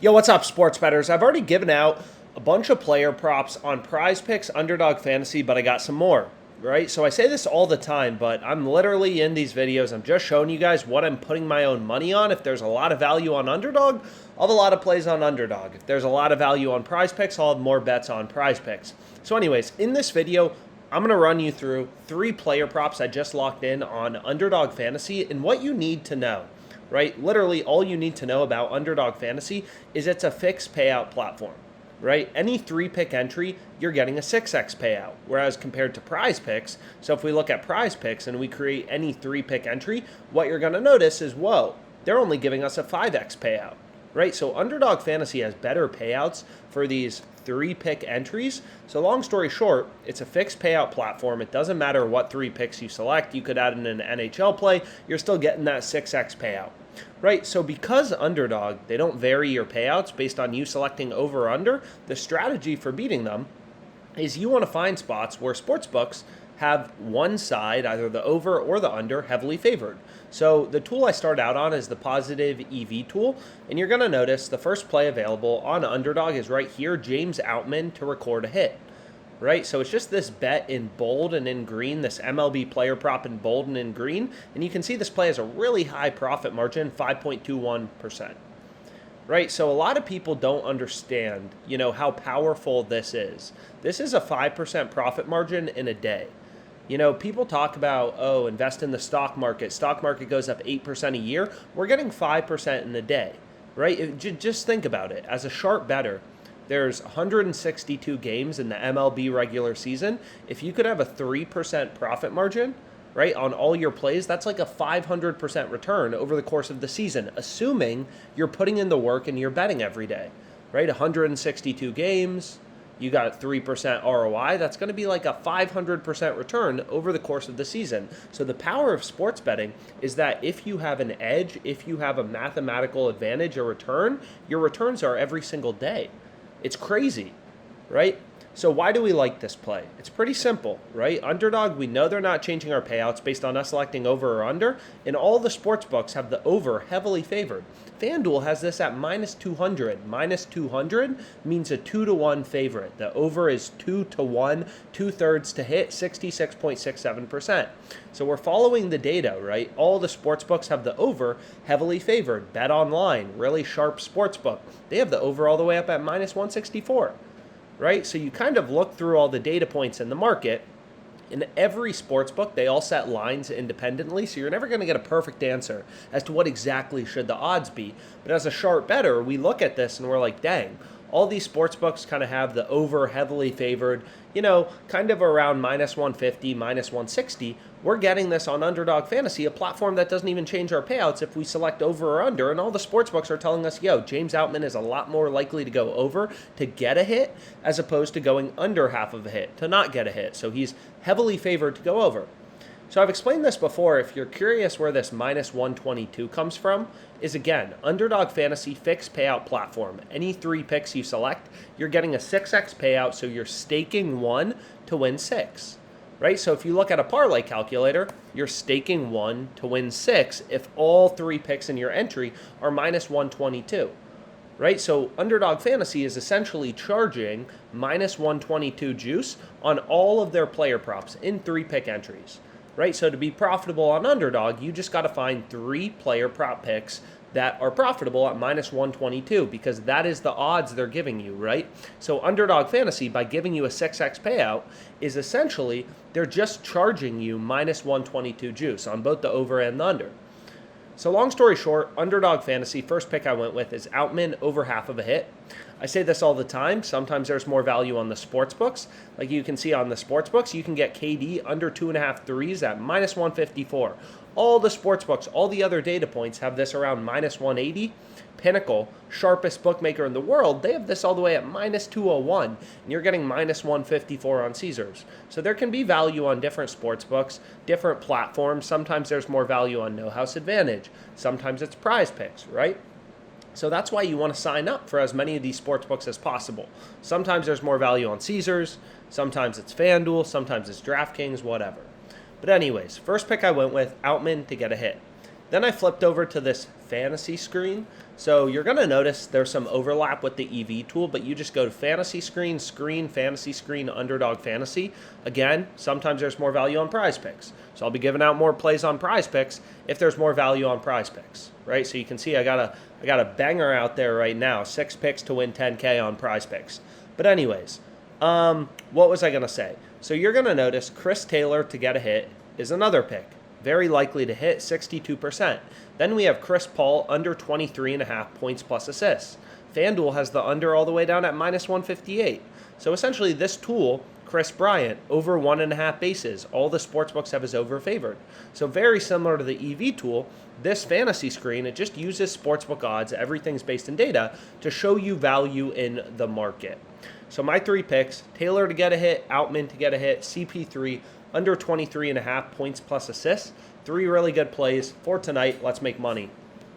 Yo, what's up, sports bettors? I've already given out a bunch of player props on Prize Picks, Underdog Fantasy, but I got some more, right? So I say this all the time, but I'm literally in these videos. I'm just showing you guys what I'm putting my own money on. If there's a lot of value on Underdog, I'll have a lot of plays on Underdog. If there's a lot of value on Prize Picks, I'll have more bets on Prize Picks. So anyways, in this video, I'm going to run you through 3 player props I just locked in on Underdog Fantasy and what you need to know. Right? Literally, all you need to know about Underdog Fantasy is it's a fixed payout platform, right? Any 3-pick entry, you're getting a 6x payout, whereas compared to Prize Picks, so if we look at Prize Picks and we create any 3-pick entry, what you're going to notice is, whoa, they're only giving us a 5x payout, right? So Underdog Fantasy has better payouts for these 3-pick entries. So long story short, it's a fixed payout platform. It doesn't matter what 3 picks you select. You could add in an NHL play. You're still getting that 6x payout. Right, so because Underdog, they don't vary your payouts based on you selecting over or under, the strategy for beating them is you want to find spots where sportsbooks have one side, either the over or the under, heavily favored. So the tool I start out on is the positive EV tool, and you're going to notice the first play available on Underdog is right here, James Outman to record a hit. Right, so it's just this bet in bold and in green, this MLB player prop in bold and in green, and you can see this play has a really high profit margin, 5.21%. Right, so a lot of people don't understand, how powerful this is. This is a 5% profit margin in a day. People talk about, invest in the stock market. Stock market goes up 8% a year. We're getting 5% in a day, right? Just think about it. As a sharp bettor, there's 162 games in the MLB regular season. If you could have a 3% profit margin, right, on all your plays, that's like a 500% return over the course of the season, assuming you're putting in the work and you're betting every day, right? 162 games, you got 3% ROI. That's going to be like a 500% return over the course of the season. So the power of sports betting is that if you have an edge, if you have a mathematical advantage, a return, your returns are every single day. It's crazy, right? So why do we like this play? It's pretty simple, right? Underdog, we know they're not changing our payouts based on us selecting over or under, and all the sports books have the over heavily favored. FanDuel has this at minus 200. Minus 200 means a 2-to-1 favorite. The over is 2-to-1, 2/3 to hit, 66.67%. So we're following the data, right? All the sports books have the over heavily favored. Bet Online, really sharp sports book. They have the over all the way up at minus 164. Right? So you kind of look through all the data points in the market. In every sports book, they all set lines independently, so you're never going to get a perfect answer as to what exactly should the odds be. But as a sharp bettor, we look at this and we're like, dang, all these sports books kind of have the over heavily favored, kind of around minus 150, minus 160. We're getting this on Underdog Fantasy, a platform that doesn't even change our payouts if we select over or under. And all the sports books are telling us, James Outman is a lot more likely to go over to get a hit as opposed to going under half of a hit to not get a hit. So he's heavily favored to go over. So I've explained this before. If you're curious where this minus 122 comes from, is again, Underdog Fantasy fixed payout platform. Any 3 picks you select, you're getting a 6x payout, so you're staking 1 to win 6. Right? So if you look at a parlay calculator, you're staking 1 to win 6 if all 3 picks in your entry are minus 122. Right? So Underdog Fantasy is essentially charging minus 122 juice on all of their player props in 3-pick entries. Right? So to be profitable on Underdog, you just got to find 3 player prop picks that are profitable at minus 122 because that is the odds they're giving you, right? So Underdog Fantasy, by giving you a 6x payout, is essentially they're just charging you minus 122 juice on both the over and the under. So long story short, Underdog Fantasy, first pick I went with is Outman over half of a hit. I say this all the time. Sometimes there's more value on the sports books. Like you can see on the sports books, you can get KD under 2.5 threes at minus 154. All the sports books, all the other data points have this around minus 180. Pinnacle, sharpest bookmaker in the world, they have this all the way at minus 201, and you're getting minus 154 on Caesars. So there can be value on different sports books, different platforms. Sometimes there's more value on No House Advantage. Sometimes it's Prize Picks, right? So that's why you want to sign up for as many of these sports books as possible. Sometimes there's more value on Caesars, sometimes it's FanDuel, sometimes it's DraftKings, whatever. But anyways, first pick I went with, Outman to get a hit. Then I flipped over to this fantasy screen. So you're going to notice there's some overlap with the EV tool, but you just go to fantasy screen, fantasy screen, underdog fantasy. Again, sometimes there's more value on prize picks. So I'll be giving out more plays on prize picks if there's more value on prize picks, right? So you can see I got a banger out there right now, 6 picks to win 10K on prize picks. But anyways, what was I going to say? So you're going to notice Chris Taylor to get a hit is another pick. Very likely to hit, 62%. Then we have Chris Paul under 23.5 points plus assists. FanDuel has the under all the way down at minus 158. So essentially this tool, Chris Bryant, over 1.5 bases. All the sportsbooks have his over favored. So very similar to the EV tool, this fantasy screen, it just uses sportsbook odds, everything's based in data, to show you value in the market. So my 3 picks, Taylor to get a hit, Outman to get a hit, CP3 under 23.5 points plus assists. 3 really good plays for tonight. Let's make money.